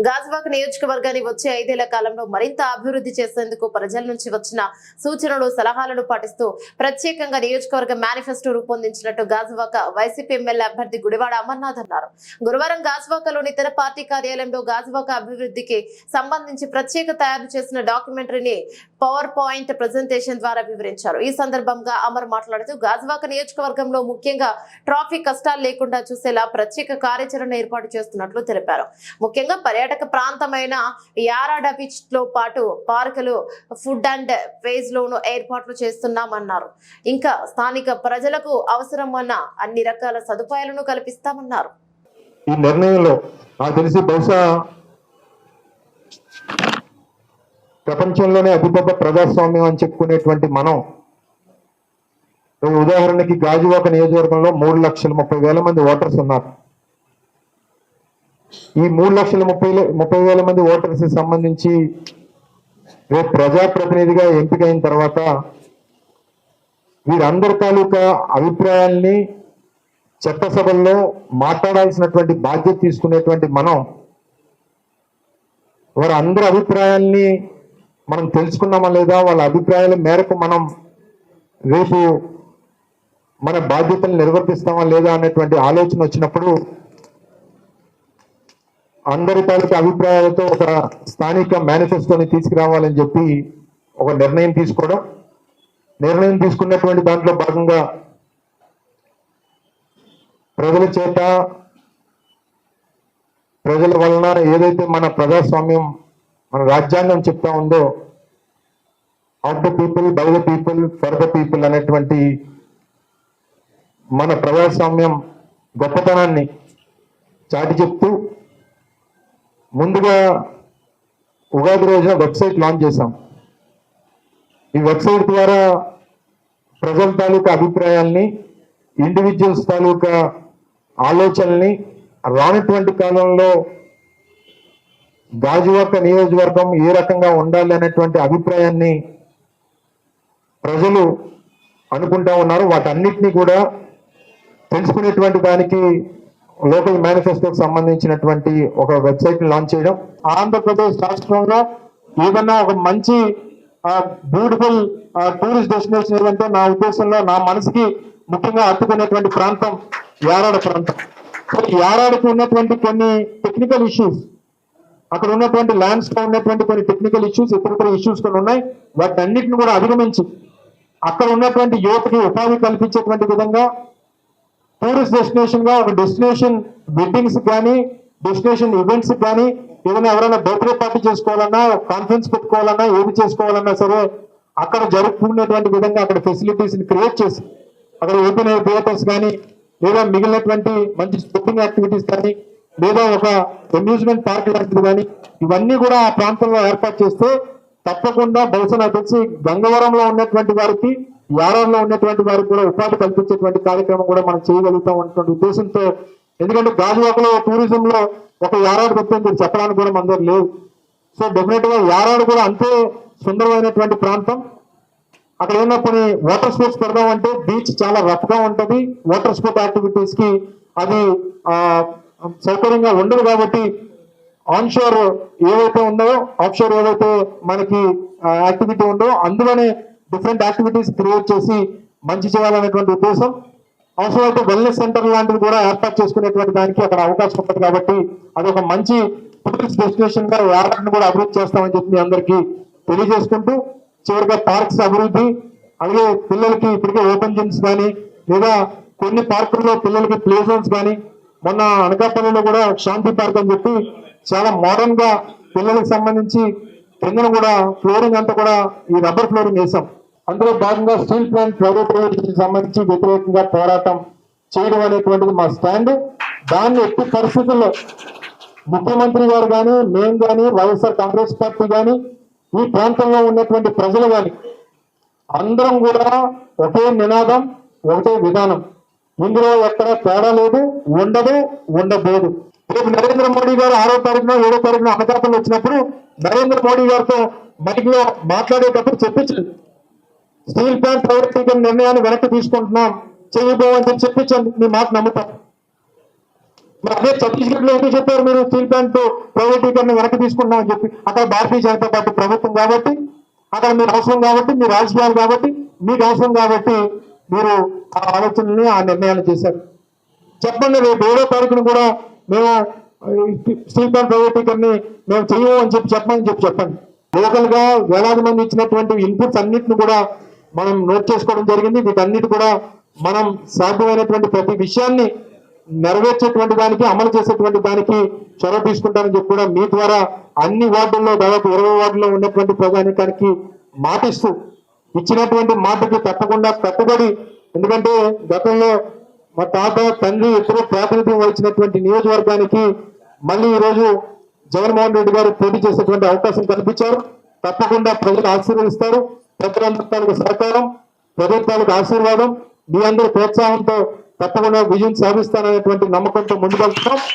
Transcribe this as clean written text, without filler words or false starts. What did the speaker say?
గాజువాక నియోజకవర్గాన్ని వచ్చే 5 ఏళ్ల కాలంలో మరింత అభివృద్ధి చేసేందుకు ప్రజల నుంచి వచ్చిన సూచనలు సలహాలను పాటిస్తూ ప్రత్యేకంగా నియోజకవర్గ మేనిఫెస్టో రూపొందించినట్టు గాజువాక వైసీపీ ఎమ్మెల్యే అభ్యర్థి గుడివాడ అమర్నాథ్ అన్నారు. గురువారం గాజువాకలోని తన పార్టీ కార్యాలయంలో గాజువాక అభివృద్ధికి సంబంధించి ప్రత్యేక తయారు చేసిన డాక్యుమెంటరీని పవర్ పాయింట్ ప్రెజెంటేషన్ ద్వారా వివరించారు. ఈ సందర్భంగా అమర్ మాట్లాడుతూ గాజువాక నియోజకవర్గంలో ముఖ్యంగా ట్రాఫిక్ కష్టాలు లేకుండా చూసేలా ప్రత్యేక కార్యాచరణ ఏర్పాటు చేస్తున్నట్లు తెలిపారు. ముఖ్యంగా పర్యాటక ప్రాంతమైన యారాడ బీచ్ లో పాటు పార్కులు, ఫుడ్ అండ్ ఫేజ్ లోను ఏర్పాట్లు చేస్తున్నామన్నారు. ఇంకా స్థానిక ప్రజలకు అవసరమైన అన్ని రకాల సదుపాయాలను కల్పిస్తామన్నారు. ఈ నిర్ణయంలో నాకు తెలిసి బహుశా ప్రపంచంలోనే అతిపెద్ద ప్రజాస్వామ్యం అని చెప్పుకునేటువంటి మనం, ఉదాహరణకి గాజువాక నియోజకవర్గంలో 3,30,000 మంది ఓటర్స్ ఉన్నారు. ఈ 3,30,000 మంది ఓటర్స్ సంబంధించి రేపు ప్రజాప్రతినిధిగా ఎంపికైన తర్వాత వీరందరి తాలూకా అభిప్రాయాల్ని చట్టసభల్లో మాట్లాడాల్సినటువంటి బాధ్యత తీసుకునేటువంటి మనం వారందరి అభిప్రాయాల్ని మనం తెలుసుకున్నామా లేదా, వాళ్ళ అభిప్రాయాల మేరకు మనం రేపు మన బాధ్యతలు నిర్వర్తిస్తామా లేదా అనేటువంటి ఆలోచన వచ్చినప్పుడు అందరి తాలూకా అభిప్రాయాలతో ఒక స్థానిక మేనిఫెస్టోని తీసుకురావాలని చెప్పి ఒక నిర్ణయం తీసుకున్నటువంటి దాంట్లో భాగంగా ప్రజల చేత, ప్రజల వలన ఏదైతే మన ప్రజాస్వామ్యం, మన రాజ్యాంగం చెప్తా ఉందో, of the people, by the people, for the people అనేటువంటి మన ప్రజాస్వామ్యం గొప్పతనాన్ని చాటి చెప్తూ ముందుగా ఉగాది రోజున వెబ్సైట్ లాంచ్ చేశాం. ఈ వెబ్సైట్ ద్వారా ప్రజల తాలూకా అభిప్రాయాల్ని, ఇండివిజువల్స్ తాలూకా ఆలోచనల్ని రానటువంటి కాలంలో గాజువాక నియోజకవర్గం ఏ రకంగా ఉండాలి అనేటువంటి అభిప్రాయాన్ని ప్రజలు అనుకుంటా ఉన్నారు. వాటన్నిటినీ కూడా తెలుసుకునేటువంటి దానికి లోకల్ మేనిఫెస్టోకి సంబంధించినటువంటి ఒక వెబ్సైట్ లాంచ్ చేయడం, ఆంధ్రప్రదేశ్ రాష్ట్రంలో ఏదన్నా ఒక మంచి బ్యూటిఫుల్ టూరిస్ట్ డెస్టినేషన్ ఏదంటే నా ఉద్దేశంలో, నా మనసుకి ముఖ్యంగా హత్తుకునేటువంటి ప్రాంతం యారాడ ప్రాంతం. యారాడకి ఉన్నటువంటి కొన్ని టెక్నికల్ ఇష్యూస్, అక్కడ ఉన్నటువంటి ల్యాండ్స్ లో ఉన్నటువంటి కొన్ని టెక్నికల్ ఇష్యూస్, ఇతర ఇష్యూస్ కొన్ని ఉన్నాయి. వాటన్నిటిని కూడా అధిగమించి అక్కడ ఉన్నటువంటి యువతకి ఉపాధి కల్పించేటువంటి విధంగా టూరిస్ట్ డెస్టినేషన్ గా ఒక డెస్టినేషన్ వెడ్డింగ్స్ కానీ, డెస్టినేషన్ ఈవెంట్స్ కానీ, ఏదైనా ఎవరైనా బర్త్డే పార్టీ చేసుకోవాలన్నా, కాన్ఫరెన్స్ పెట్టుకోవాలన్నా, ఏది చేసుకోవాలన్నా సరే అక్కడ జరుపుకునేటువంటి విధంగా అక్కడ ఫెసిలిటీస్ ని క్రియేట్ చేసి, అక్కడ ఓపెన్ ఎయిర్ థియేటర్స్ కానీ, లేదా మిగిలినటువంటి మంచి స్పోర్టింగ్ యాక్టివిటీస్ కానీ, లేదా ఒక అమ్యూజ్మెంట్ పార్క్ లాంటిది కానీ, ఇవన్నీ కూడా ఆ ప్రాంతంలో ఏర్పాటు చేస్తే తప్పకుండా బహుశా నాకు తెలిసి గంగవరంలో ఉన్నటువంటి వారికి, యారాడలో ఉన్నటువంటి వారికి కూడా ఉపాధి కల్పించేటువంటి కార్యక్రమం కూడా మనం చేయగలుగుతాం అన్నటువంటి ఉద్దేశంతో. ఎందుకంటే గాజువాకలో టూరిజంలో ఒక యారాడు గొప్పని చెప్పడానికి కూడా మన దగ్గర లేదు. సో డెఫినెట్ గా యారాడు కూడా అంతే సుందరమైనటువంటి ప్రాంతం. అక్కడ ఏమన్నా కొన్ని వాటర్ స్పోర్ట్స్ పెడదామంటే బీచ్ చాలా రఫ్ గా ఉంటుంది. వాటర్ స్పోర్ట్ యాక్టివిటీస్ కి అది సౌకర్యంగా ఉండదు. కాబట్టి ఆన్ షోర్ ఏవైతే ఉందో, ఆఫ్ షోర్ ఏవైతే మనకి యాక్టివిటీ ఉందో అందులోనే డిఫరెంట్ యాక్టివిటీస్ క్రియేట్ చేసి మంచి చేయాలనేటువంటి ఉద్దేశం. అవసరమైతే వెల్నెస్ సెంటర్ లాంటివి కూడా ఏర్పాటు చేసుకునేటువంటి దానికి అక్కడ అవకాశం ఉంటుంది. కాబట్టి అదొక మంచి టూరిస్ట్ డెస్టినేషన్ గా యారాడని కూడా అభివృద్ధి చేస్తామని చెప్పి మీ అందరికీ తెలియజేసుకుంటూ, చివరిగా పార్క్స్ అభివృద్ధి, అలాగే పిల్లలకి ఇప్పటికే ఓపెన్ జిమ్స్ కానీ, లేదా కొన్ని పార్కుల్లో పిల్లలకి ప్లే జోన్స్ కానీ, మొన్న అనకాపల్లిలో కూడా శాంతి పార్క్ అని చెప్పి చాలా మోడర్న్ గా పిల్లలకు సంబంధించి కిందన కూడా ఫ్లోరింగ్ అంతా కూడా ఈ రబ్బర్ ఫ్లోరింగ్ వేసాం. అందులో భాగంగా స్టీల్ ప్లాంట్ ప్రైవేటైజేషన్ సంబంధించి వ్యతిరేకంగా పోరాటం చేయడం అనేటువంటిది మా స్టాండ్. దాన్ని ఎట్టి పరిస్థితుల్లో ముఖ్యమంత్రి గారు కానీ, మేము కానీ, వైఎస్ఆర్ కాంగ్రెస్ పార్టీ కానీ, ఈ ప్రాంతంలో ఉన్నటువంటి ప్రజలు కానీ అందరం కూడా ఒకే నినాదం, ఒకటే విధానం. ఇందులో ఎక్కడ తేడా లేదు, ఉండదు, ఉండబోదు. రేపు నరేంద్ర మోడీ గారు 6వ తారీఖున 7వ తారీఖున అనకాపల్లి వచ్చినప్పుడు నరేంద్ర మోడీ గారితో మైక్ లో మాట్లాడేటప్పుడు చెప్పించండి, స్టీల్ ప్లాంట్ ప్రైవేటీకరణ నిర్ణయాన్ని వెనక్కి తీసుకుంటున్నాం, చేయబోమని చెప్పించండి. మీ మాట నమ్ముతాం. మరి అదే ఛత్తీస్గఢ్ లో ఎందుకు చెప్పారు మీరు స్టీల్ ప్లాంట్ ప్రైవేటీకరణ వెనక్కి తీసుకుంటున్నామని చెప్పి? అక్కడ భారతీయ జనతా పార్టీ ప్రభుత్వం కాబట్టి, అక్కడ మీరు అవసరం కాబట్టి, మీరు రాజకీయాలు కాబట్టి, మీకు అవసరం కాబట్టి మీరు ఆ ఆలోచనల్ని ఆ నిర్ణయాలు చేశారు. చెప్పండి, రేపు 7వ తారీఖున కూడా మేము స్టీల్ ప్లాంట్ ప్రైవేటీకరణ మేము చెయ్యము అని చెప్పమని చెప్పండి. లోకల్ గా వేలాది మంది ఇచ్చినటువంటి ఇన్పుట్స్ అన్నిటిని కూడా మనం నోట్ చేసుకోవడం జరిగింది. వీటన్నిటి కూడా మనం సాధ్యమైనటువంటి ప్రతి విషయాన్ని నెరవేర్చేటువంటి దానికి, అమలు చేసేటువంటి దానికి చొరవ తీసుకుంటారని చెప్పి కూడా మీ ద్వారా అన్ని వార్డుల్లో దాదాపు 20 వార్డుల్లో ఉన్నటువంటి ప్రజానీకానికి మాటిస్తూ, ఇచ్చినటువంటి మాటకి తప్పకుండా కట్టుబడి, ఎందుకంటే గతంలో మా తాత తండ్రి ఇద్దరు ప్రాతినిధ్యం వహించినటువంటి నియోజకవర్గానికి మళ్ళీ ఈరోజు జగన్మోహన్ రెడ్డి గారు పోటీ చేసేటువంటి అవకాశం కల్పించారు. తప్పకుండా ప్రజలు ఆశీర్వదిస్తారు. ప్రజలందరి సహకారం, ప్రభుత్వాలకు ఆశీర్వాదం, మీ అందరి ప్రోత్సాహంతో తప్పకుండా విజయం సాధిస్తాననేటువంటి నమ్మకంతో ముందుకెళ్తున్నాం.